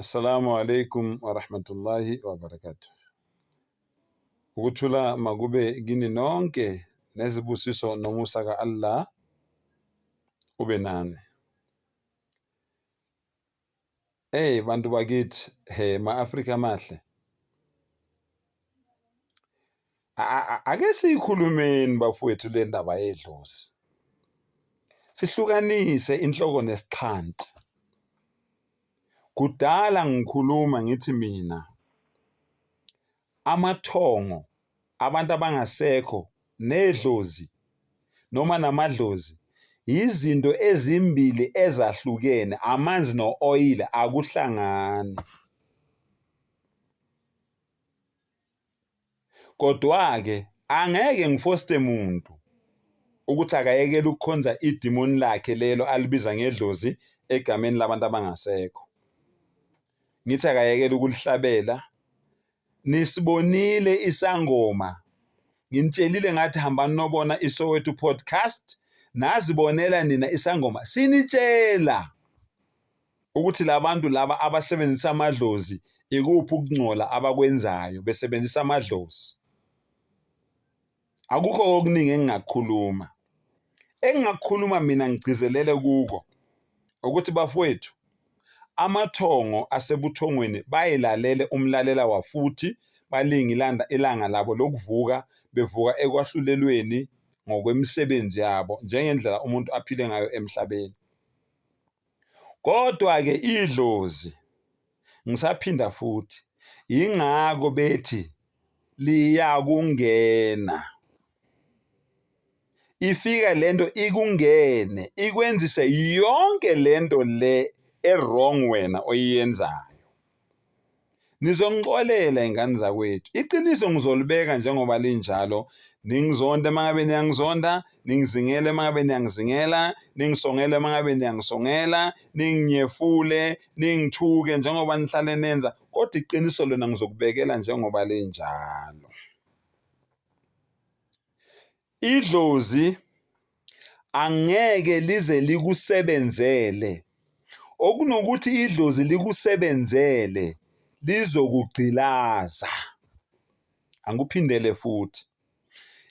Assalamu alaikum wa rahmatullahi wa barakatuh. Ukuthula makube kini nonke nezibusiso nomusa ka-Allah ube nani. Bantu bakithi, ma-Afrika mahle. Ake siyikhulumeni bafowethu le ndaba yedlozi. Sihlukanise inhloko nesixhanti. Kudala ngikhuluma ngithi mina amathongo abantu abangasekho nedlozi noma namadlozi izinto ezimbili ezahlukene, amanzi no-oil akuhlangani. Kodwa-ke angeke ngifoste umuntu ukuthi akayekele ukukhonza idimoni lakhe lelo alibiza ngedlozi egameni labantu abangasekho. Ngithi akayekele ukulihlabela. Nisibonile isangoma. Nginitshelile ngathi hambani nobona iSoweto podcast. Nazibonela nina isangoma. Sinitshela ukuthi labantu laba abasebenzisa amadlozi ikuphi ukungcola abakwenzayo besebenzisa amadlozi. Akukho okuningi engingakukhuluma. Engingakukhuluma mina ngigcizelele kuko ukuthi bafowethu amathongo asebuthongweni bayilalele umlalela wafuthi balinga ilanga labo lokuvuka bevuka ekwahlulelweni ngokwemisebenzi yabo njengendlela umuntu aphile ngayo emhlabeni. Kodwa-ke idlozi ngisaphinda futhi ingako bethi liyakungena. Ifika lento ikungene ikwenzise yonke lento le wrong wena oyenzayo. Nizongixolela ingane zakwethu. Iqiniso ngizolibeka njengoba linjalo. Ningizonde mangabe niyangizonda, ningizingele mangabe niyangizingela, ningisongele mangabe niyangisongela, ninginyefule, ningithuke njengoba nihlale nenza. Kodwa iqiniso lona ngizokubekela njengoba linjalo. Idlozi angeke lize likusebenzele. Okunokuthi idlozi likusebenzele lizokugcilaza. Angikuphindele futhi.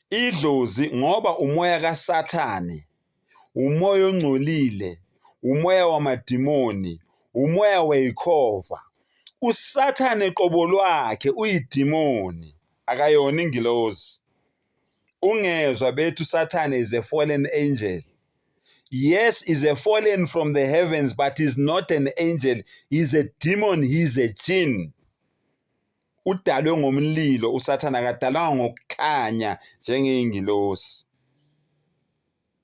Idlozi ngoba umoya kaSathane, umoya ongcolile, umoya wamadimoni, umoya weyikhova. USathane qobo lwakhe uyidimoni, akayona ingilozi. Ungezwa bethu Sathane is a fallen angel. Yes, he's a fallen from the heavens, but he's not an angel. He's a demon, he's a jinn. Udalwe ngomlilo, uSathane akadalwanga ngokukhanya njengeyingilosi.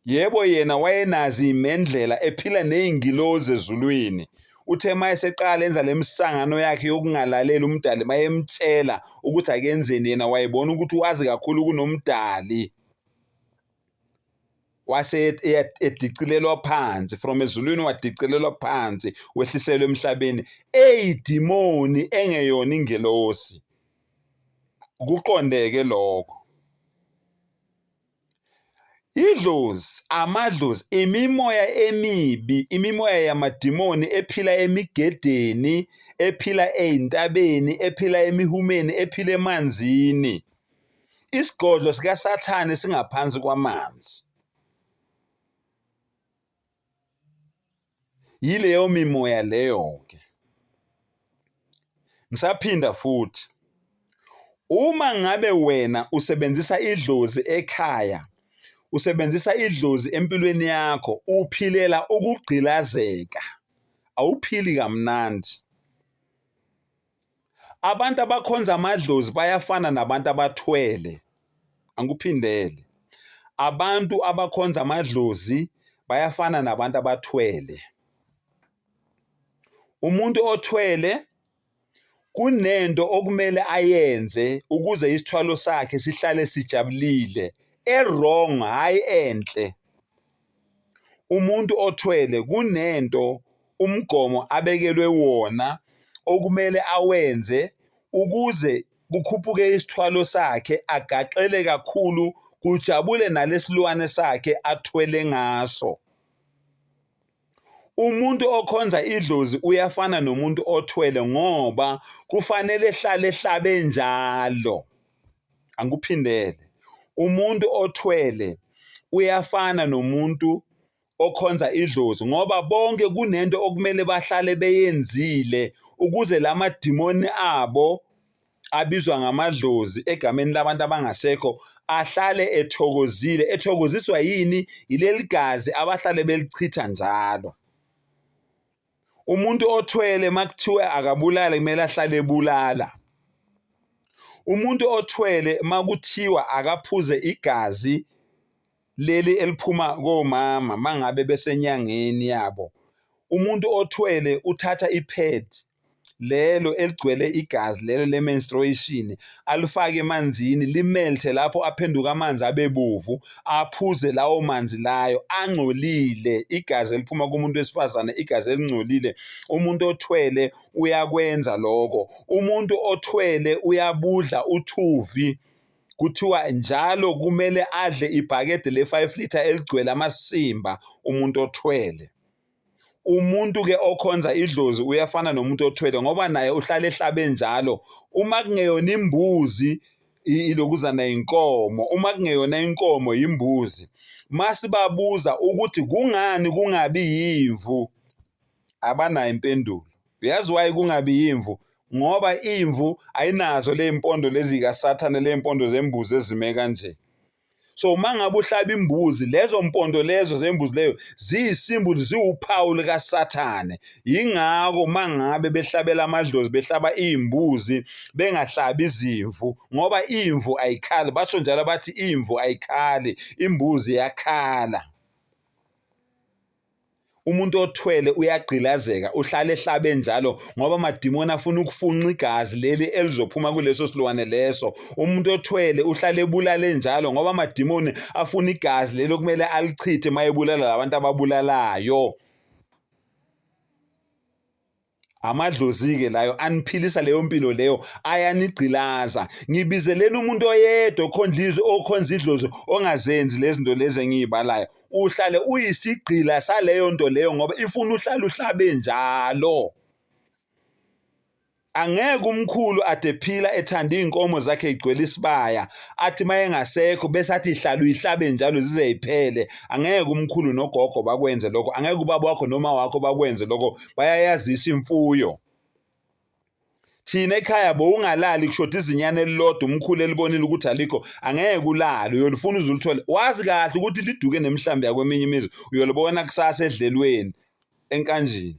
Yebo yena wayenazi imendlela ephila neyingilozi ezulwini. Uthe mayeseqala enza lemisangano yakhe yokungalaleli umdali mayemtshela ukuthi akenzeni yena wayebona ukuthi wazi kakhulu kunomdali. Wase edicilelwa phansi from ezulwini wadicilelwa phansi wehliselwe emhlabeni eyidimoni engeyona ingelosi. Kuqondeke lokho. Idlozi, amadlozi, imimoya emibi, imimoya yamadimoni ephila emigedeni, ephila eyintabeni, ephila emihumeni, ephila emanzini. Isigodlo sikaSathane singaphansi kwamanzi. Yileyo mimoya leyo ke. Ngisaphinda futhi. Uma ngabe wena usebenzisa idlozi ekhaya, usebenzisa idlozi empilweni yakho, uphilela ukugqilazeka. Awuphili kamnandi. Abantu abakhonza amadlozi bayafana nabantu abathwele. Angikuphindele. Abantu abakhonza amadlozi bayafana nabantu abathwele. Umuntu othwele kunento okumele ayenze ukuze isithwalo sakhe sihlale sijabulile, wrong hayi enhle. Umuntu othwele kunento umgomo abekelwe wona okumele awenze ukuze kukhuphuke isithwalo sakhe agaxele kakhulu kujabule nalesilwane sakhe athwele ngaso. Umuntu okhonza idlozi uyafana nomuntu othwele ngoba kufanele ehlale njalo. Angikuphindele. Umuntu othwele uyafana nomuntu okhonza idlozi ngoba bonke kunento okumele bahlale beyenzile ukuze lamadimoni abo abizwa ngamadlozi egameni labantu abangasekho ahlale ethokozile. Ethokoziswa yini? Ileli gazi abahlale belichitha njalo. Umuntu othwele makuthiwa akabulala kumele ahlale ebulala. Umuntu othwele makuthiwa akaphuze igazi leli eliphuma komama mangabe besenyangeni yabo. Umuntu othwele uthatha ipad lelo eligcwele igazi lelo le-menstruation alifake emanzini limelte lapho aphenduka amanzi abebovu aphuze lawo manzi layo angcolile. Igazi eliphuma kumuntu wesifazane igazi elingcolile. Umuntu othwele uyakwenza lokho. Umuntu othwele uyabudla uthuvi. Kuthiwa njalo kumele adle ibhakede le-5 litha eligcwele amasimba umuntu othwele. Umuntu ke okhonza idlozi uyafana nomuntu othwele ngoba naye uhlala ehlabe njalo. Uma kungeyona imbuzi ilokuzana inkomo, uma kungeyona inkomo imbuzi. Masibabuza ukuthi kungani kungabi yimvu, abanayo impendulo. Uyazi why kungabi yimvu? Ngoba imvu ayinazo lezimpondo lezi kaSathane, lezimpondo zembuzi ezime kanje. So mangabe uhlaba imbuzi, lezo mpondo lezo zembuzi leyo ziyisimboli, ziwuphawu likaSathane. Yingakho mangabe behlabela amadlozi behlaba imbuzi bengahlabi izimvu ngoba imvu ayikhali. Basho njalo bathi imvu ayikhali, imbuzi yakhala. Umuntu othwele uyagqilazeka, uhlale ehlabe njalo ngoba amadimoni afuna ukufunxa igazi leli elizophuma kuleso silwane leso. Umuntu othwele uhlale ebulale njalo ngoba amadimoni afuna igazi lelo kumele alichithe mayebulala labantu ababulalayo. Amadlozi-ke layo aniphilisa leyo mpilo leyo, ayanigqilaza. Ngibizeleni umuntu oyedwa okhonza idlozi ongazenzi lezi zinto lezi engiyibalayo. Uhlale uyisigqila saleyo nto leyo ngoba ifuna uhlale uhlabe njalo. Angeke umkhulu ade phila ethanda iy'nkomo zakhe igcwele isibaya athi maye ngasekho bese athi ihlala uyihlabe njalo zize yiphele. Angeke umkhulu nogogo bakwenze lokho. Angeke ubaba wakho noma wakho bakwenze lokho. Bayayazisa imfuyo. Thina ekhaya bowungalali kushoda izinyane elilodwa umkhulu elibonile ukuthi alikho, angeke ulale uyolifuna uzulithole. Wazi kahle ukuthi liduke nemihlambi yakweminye imizi uyolibona kusasa edlelweni enkanjini.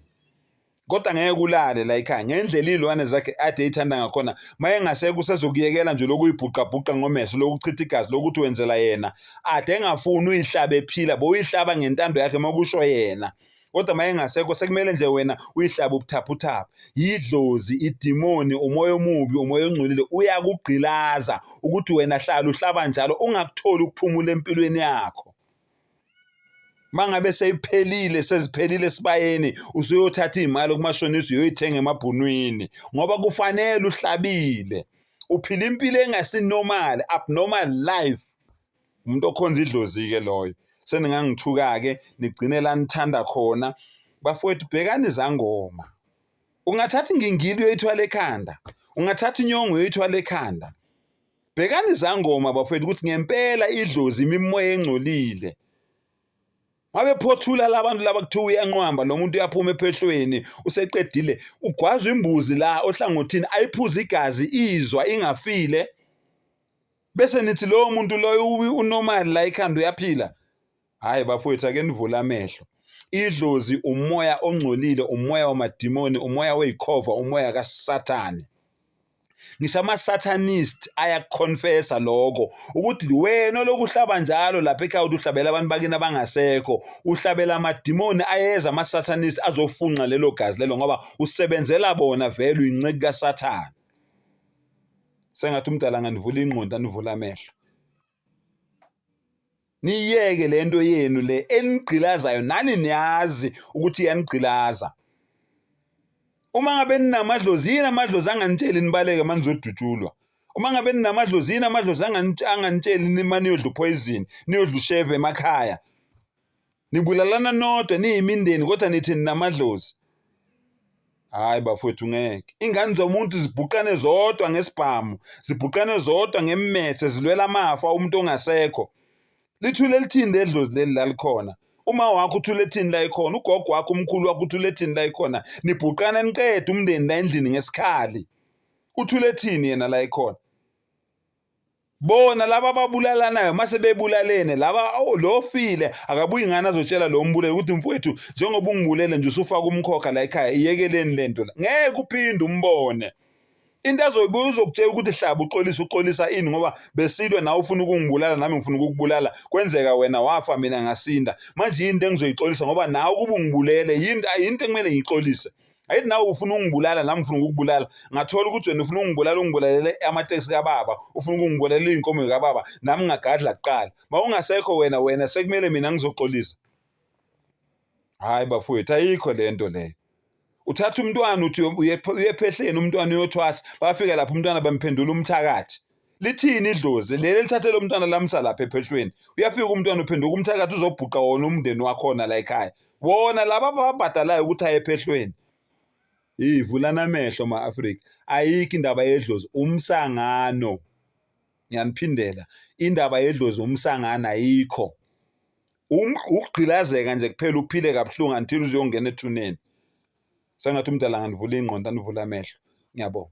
Kodwa ngeke ulale la ekhaya ngendlela izilwane zakhe ade eyithanda ngakhona. Maye ngaseke usezokuyekela nje lokuyibhuqabhuqa ngomehlo lokuchitha igazi lokuthi wenzela yena. Ade engafuni uyihlabe ephila, boyihlaba ngentando yakhe makusho yena. Kodwa maye ngaseko sekumele nje wena uyihlabe ubuthaphuthaphu. Yidlozi, idimoni, umoya omubi, umoya ongcolile uyakugqilaza ukuthi wena hlala uhlaba njalo ungakutholi ukuphumula empilweni yakho. Mangabe seziphelile sibayeni usuyothatha imali kumashonisa uyoyithenga emabhunwini ngoba kufanele uhlabile. Uphila impilo engasinormal, abnormal life. Umuntu okhonza idlozi ke loyo. Seningangithuka ke nigcine la nithanda khona. Bafowethu bhekani izangoma. Ungathatha ingingili uyoyithwala ekhanda. Ungathatha inyongo uyoyithwala ekhanda. Bhekani izangoma bafowethu ukuthi ngempela idlozi imimoya engcolile. Mabe phothula labantu laba kuthiwa uyanqwamba lo muntu uyaphuma ephehlweni useqedile ugwazwa imbuzi la ohlangothini ayiphuza igazi izwa ingafile bese nithi lo muntu loyo unormal la ekhanda uyaphila. Hayi bafowethu ake nivule amehlo. Idlozi umoya ongcolile, umoya wamadimoni, umoya weyikhova, umoya kaSathane. Ngisho ama-Satanist ayakuconfessa lokho ukuthi wena lokuhlaba njalo lapha ekhaya uhlabela abantu bakini abangasekho, uhlabela amadimoni ayeza ama-Satanist azofunqa lelo gazi lelo ngoba usebenzela bona vele uyinceke kaSathane. Sengathi umdala ngandivula ingqondo anivula amehlo. Niyeke lento yenu le enigqilazayo nani niyazi ukuthi iyanigqilaza. Uma ngabe ninamadlozi yini amadlozi anganitsheli nibaleke manizodutshulwa. Uma ngabe ninamadlozi yini amadlozi anganitsheli nimane niyodla poison, niyodla usheve emakhaya. nibulalana nodwa niyimindeni kodwa nithi namadlozi. Hayi bafowethu ngeke. Ingane zomuntu zibhuqane zodwa ngesibhamu, zibhuqane zodwa ngemmese zilwela amafa umuntu ongasekho. Lithule lithini ledlozi leli lalikhona. Uma wakho uthule ethini la ikhona, ugogo wakho umkhulu wakho uthule ethini la ikhona, nibhuqana niqede umndeni la endlini ngesikhali. Uthule ethini yena la ikhona. Bona laba ababulalanayo mase bebulalene laba lo ofile akabuyi ngane azotshela lo mbulele ukuthi mfowethu njengoba ungibulele nje usufaka umkhokha la ekhaya iyekeleni lento la. Ngeke uphinde umbone. Into azoyibuza uzokutshela ukuthi hlaba uxolisa ini ngoba besilwe nawe ufuna ukungibulala nami ngifuna ukukubulala. Kwenzeka wena wafa mina ngasinda. Manje into engizoyixolisa ngoba nawe kuba ungibulele into ekumele ngixolise. Ayithi nawe ufuna ungibulala nami ngifuna ukukubulala. Ngathola ukuthi wena ufuna ungibulalele amateksi kaBaba, ufuna ukungibulalela inkomo kaBaba, nami ngagadla kuqala. Mawungasekho wena sekumele mina ngizoxolisa. Hayi bafowethu ayikho lento leyo. Uthatha umntwana uthi uyephehleni umntwana uyothwasa, bafika lapho umntwana bamphendula umthakathi. Lithini idlozi leli lithathele umntwana lamsa lapha ephehlweni. Uyafika umntwana uphenduka umthakathi uzobhuqa wona umndeni wakhona la ekhaya. Wona laba ababhadalayo ukuthi aye ephehlweni. Vulana amehlo ma-Afrika. Ayikho indaba yedlozi, umsangano. Ngiyaniphindela, indaba yedlozi umsangano ayikho. Ukugqilazeka nje kuphela uphile kabuhlungu until uzongena ethuneni. Sengathi umdala ngandivula ingqondo andivula amehlo. Ngiyabonga.